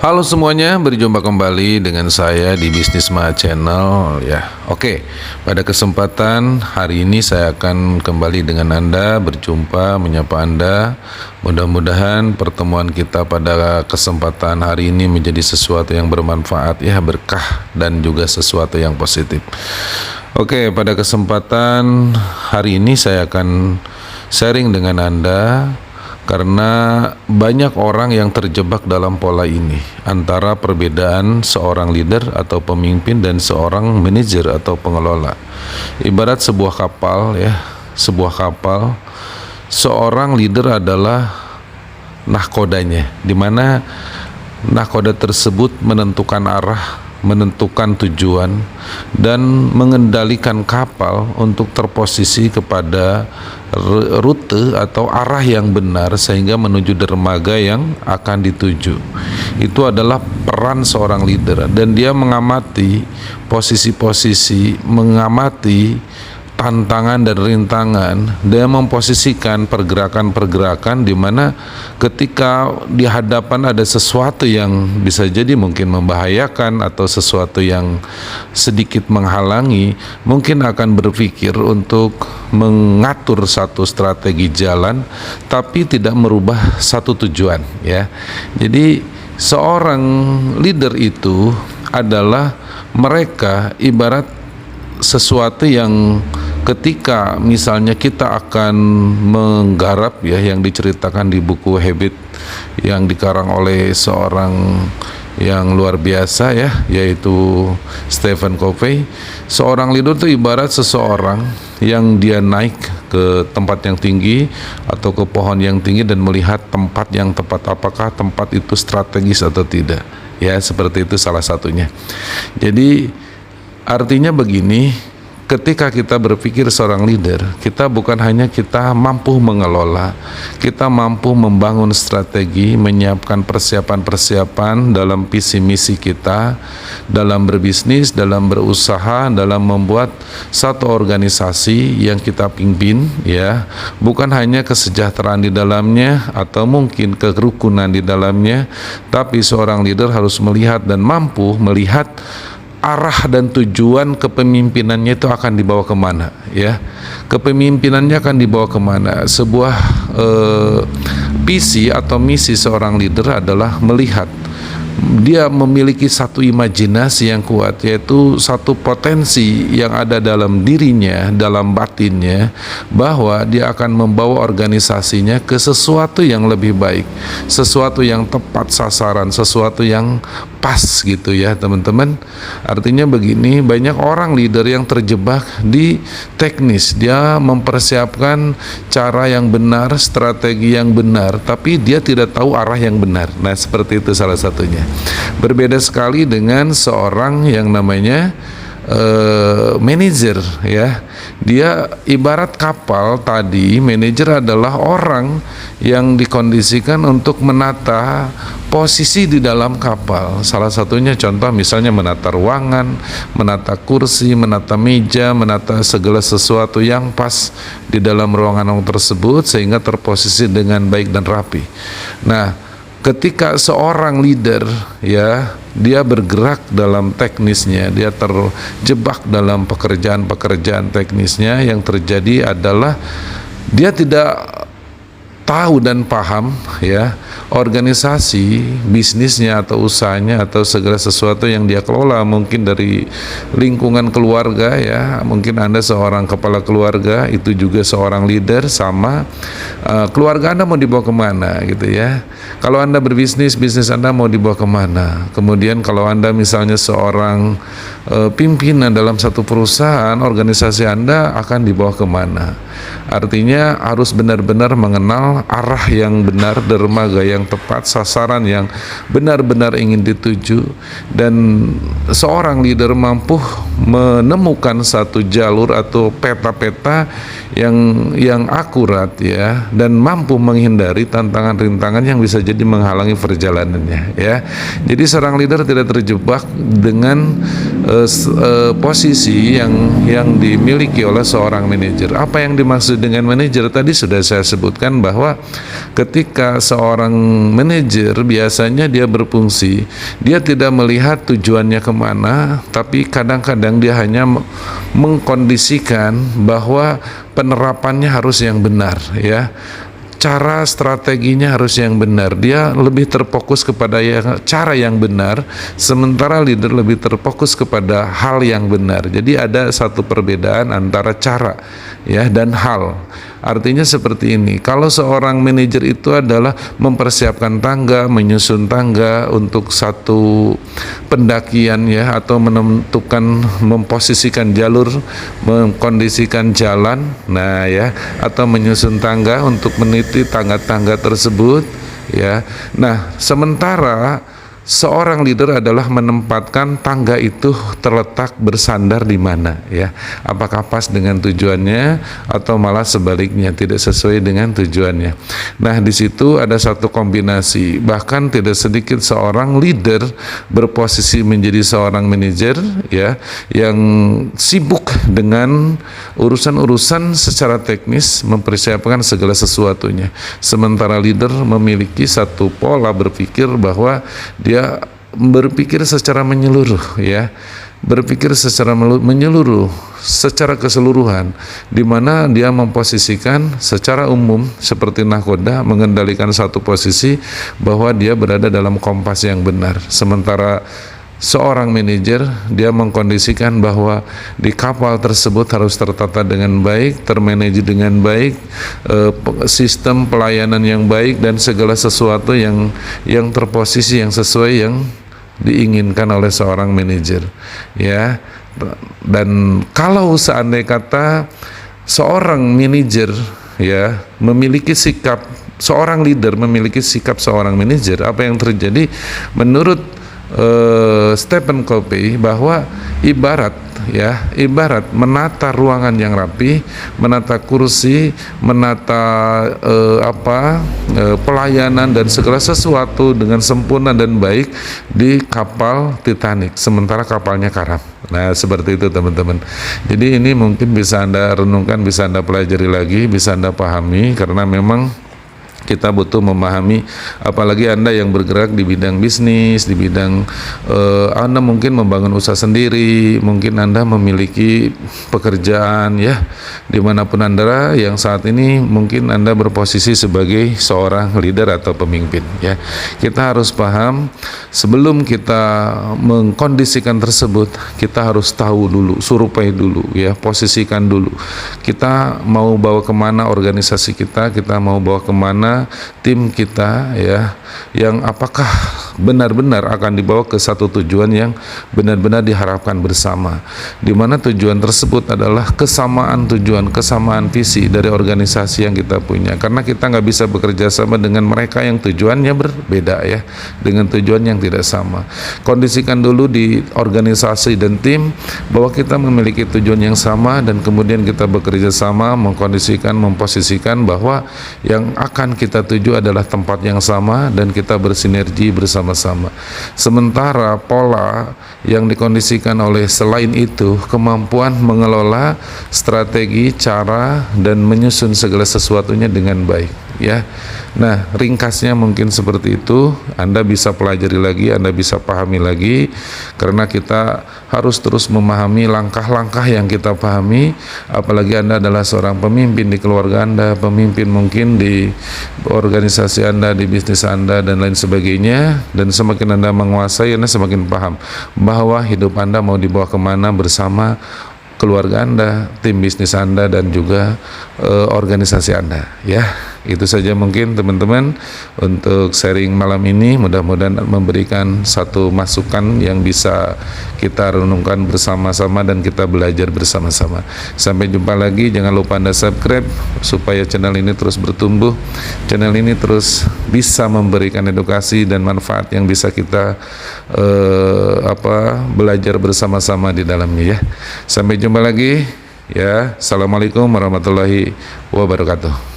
Halo semuanya, berjumpa kembali dengan saya di Bisnis Ma Channel ya. Oke, pada kesempatan hari ini saya akan kembali dengan Anda, berjumpa, menyapa Anda. Mudah-mudahan pertemuan kita pada kesempatan hari ini menjadi sesuatu yang bermanfaat ya, berkah dan juga sesuatu yang positif. Oke, pada kesempatan hari ini saya akan sharing dengan Anda karena banyak orang yang terjebak dalam pola ini antara perbedaan seorang leader atau pemimpin dan seorang manajer atau pengelola. Ibarat sebuah kapal ya, seorang leader adalah nahkodanya, di mana nahkoda tersebut menentukan arah, menentukan tujuan, dan mengendalikan kapal untuk terposisi kepada rute atau arah yang benar sehingga menuju dermaga yang akan dituju. Itu adalah peran seorang leader, dan dia mengamati posisi-posisi, mengamati tantangan dan rintangan. Dia memposisikan pergerakan-pergerakan di mana ketika di hadapan ada sesuatu yang bisa jadi mungkin membahayakan atau sesuatu yang sedikit menghalangi, mungkin akan berpikir untuk mengatur satu strategi jalan tapi tidak merubah satu tujuan ya. Jadi seorang leader itu adalah mereka ibarat sesuatu yang ketika misalnya kita akan menggarap ya, yang diceritakan di buku Habit yang dikarang oleh seorang yang luar biasa ya, yaitu Stephen Covey. Seorang leader itu ibarat seseorang yang dia naik ke tempat yang tinggi atau ke pohon yang tinggi dan melihat tempat yang tepat, apakah tempat itu strategis atau tidak ya, seperti itu salah satunya. Jadi artinya begini, ketika kita berpikir seorang leader, kita bukan hanya kita mampu mengelola, kita mampu membangun strategi, menyiapkan persiapan-persiapan dalam visi misi kita, dalam berbisnis, dalam berusaha, dalam membuat satu organisasi yang kita pimpin ya, bukan hanya kesejahteraan di dalamnya atau mungkin kerukunan di dalamnya, tapi seorang leader harus melihat dan mampu melihat arah dan tujuan kepemimpinannya itu akan dibawa kemana ya, kepemimpinannya akan dibawa kemana. Sebuah visi atau misi seorang leader adalah melihat dia memiliki satu imajinasi yang kuat, yaitu satu potensi yang ada dalam dirinya, dalam batinnya, bahwa dia akan membawa organisasinya ke sesuatu yang lebih baik, sesuatu yang tepat sasaran, sesuatu yang pas gitu ya teman-teman. Artinya begini, banyak orang leader yang terjebak di teknis, dia mempersiapkan cara yang benar, strategi yang benar, tapi dia tidak tahu arah yang benar. Nah seperti itu salah satunya. Berbeda sekali dengan seorang yang namanya manajer ya. Dia ibarat kapal tadi, manajer adalah orang yang dikondisikan untuk menata posisi di dalam kapal. Salah satunya contoh misalnya menata ruangan, menata kursi, menata meja, menata segala sesuatu yang pas di dalam ruangan tersebut sehingga terposisi dengan baik dan rapi. Nah, ketika seorang leader ya, dia bergerak dalam teknisnya, dia terjebak dalam pekerjaan-pekerjaan teknisnya, yang terjadi adalah dia tidak tahu dan paham ya organisasi bisnisnya atau usahanya atau segala sesuatu yang dia kelola, mungkin dari lingkungan keluarga ya, mungkin Anda seorang kepala keluarga, itu juga seorang leader, sama keluarga Anda mau dibawa kemana gitu ya. Kalau Anda berbisnis, bisnis Anda mau dibawa kemana. Kemudian kalau Anda misalnya seorang pimpinan dalam satu perusahaan, organisasi Anda akan dibawa kemana. Artinya harus benar-benar mengenal arah yang benar, dermaga yang tepat, sasaran yang benar-benar ingin dituju, dan seorang leader mampu menemukan satu jalur atau peta-peta yang akurat ya, dan mampu menghindari tantangan-rintangan yang bisa jadi menghalangi perjalanannya, ya. Jadi seorang leader tidak terjebak dengan posisi yang dimiliki oleh seorang manajer. Apa yang dimaksud dengan manajer tadi sudah saya sebutkan, bahwa ketika seorang manajer biasanya dia berfungsi, dia tidak melihat tujuannya kemana, tapi kadang-kadang dia hanya mengkondisikan bahwa penerapannya harus yang benar, ya. Cara strateginya harus yang benar. Dia lebih terfokus kepada cara yang benar, sementara leader lebih terfokus kepada hal yang benar. Jadi ada satu perbedaan antara cara, ya, dan hal. Artinya seperti ini, kalau seorang manajer itu adalah mempersiapkan tangga, menyusun tangga untuk satu pendakian, ya, atau menentukan, memposisikan jalur, mengkondisikan jalan, nah, ya, atau menyusun tangga untuk meniti tangga-tangga tersebut, ya. Nah, sementara seorang leader adalah menempatkan tangga itu terletak bersandar di mana, ya. Apakah pas dengan tujuannya atau malah sebaliknya tidak sesuai dengan tujuannya. Nah, di situ ada satu kombinasi. Bahkan tidak sedikit seorang leader berposisi menjadi seorang manajer, ya, yang sibuk dengan urusan-urusan secara teknis, mempersiapkan segala sesuatunya. Sementara leader memiliki satu pola berpikir bahwa dia berpikir secara menyeluruh, ya, berpikir secara menyeluruh, secara keseluruhan, di mana dia memposisikan secara umum seperti nahkoda mengendalikan satu posisi bahwa dia berada dalam kompas yang benar. Sementara seorang manajer dia mengkondisikan bahwa di kapal tersebut harus tertata dengan baik, termanage dengan baik, sistem pelayanan yang baik dan segala sesuatu yang terposisi yang sesuai yang diinginkan oleh seorang manajer, ya. Dan kalau seandainya kata seorang manajer, ya, memiliki sikap seorang leader memiliki sikap seorang manajer, apa yang terjadi menurut Stephen Covey, bahwa ibarat menata ruangan yang rapi, menata kursi, menata pelayanan dan segala sesuatu dengan sempurna dan baik di kapal Titanic, sementara kapalnya karam. Nah, seperti itu teman-teman. Jadi ini mungkin bisa Anda renungkan, bisa Anda pelajari lagi, bisa Anda pahami, karena memang kita butuh memahami, apalagi Anda yang bergerak di bidang bisnis, di bidang Anda mungkin membangun usaha sendiri, mungkin Anda memiliki pekerjaan, ya, dimanapun Anda yang saat ini mungkin Anda berposisi sebagai seorang leader atau pemimpin, ya. Kita harus paham sebelum kita mengkondisikan tersebut, kita harus tahu dulu, survei dulu, ya, posisikan dulu. Kita mau bawa kemana organisasi kita mau bawa kemana tim kita, ya, yang apakah benar-benar akan dibawa ke satu tujuan yang benar-benar diharapkan bersama, di mana tujuan tersebut adalah kesamaan tujuan, kesamaan visi dari organisasi yang kita punya. Karena kita nggak bisa bekerja sama dengan mereka yang tujuannya berbeda, ya, dengan tujuan yang tidak sama. Kondisikan dulu di organisasi dan tim bahwa kita memiliki tujuan yang sama, dan kemudian kita bekerja sama, mengkondisikan, memposisikan bahwa yang akan kita tuju adalah tempat yang sama dan kita bersinergi bersama-sama. Sementara pola yang dikondisikan oleh selain itu kemampuan mengelola strategi, cara, dan menyusun segala sesuatunya dengan baik, ya. Nah, ringkasnya mungkin seperti itu. Anda bisa pelajari lagi, Anda bisa pahami lagi, karena kita harus terus memahami langkah-langkah yang kita pahami. Apalagi Anda adalah seorang pemimpin di keluarga Anda, pemimpin mungkin di organisasi Anda, di bisnis Anda, dan lain sebagainya. Dan semakin Anda menguasai, Anda semakin paham bahwa hidup Anda mau dibawa kemana bersama keluarga Anda, tim bisnis Anda, dan juga organisasi Anda, ya. Itu saja mungkin teman-teman untuk sharing malam ini. Mudah-mudahan memberikan satu masukan yang bisa kita renungkan bersama-sama dan kita belajar bersama-sama. Sampai jumpa lagi. Jangan lupa Anda subscribe supaya channel ini terus bertumbuh, channel ini terus bisa memberikan edukasi dan manfaat yang bisa kita belajar bersama-sama di dalamnya, ya. Sampai jumpa lagi, ya. Assalamualaikum warahmatullahi wabarakatuh.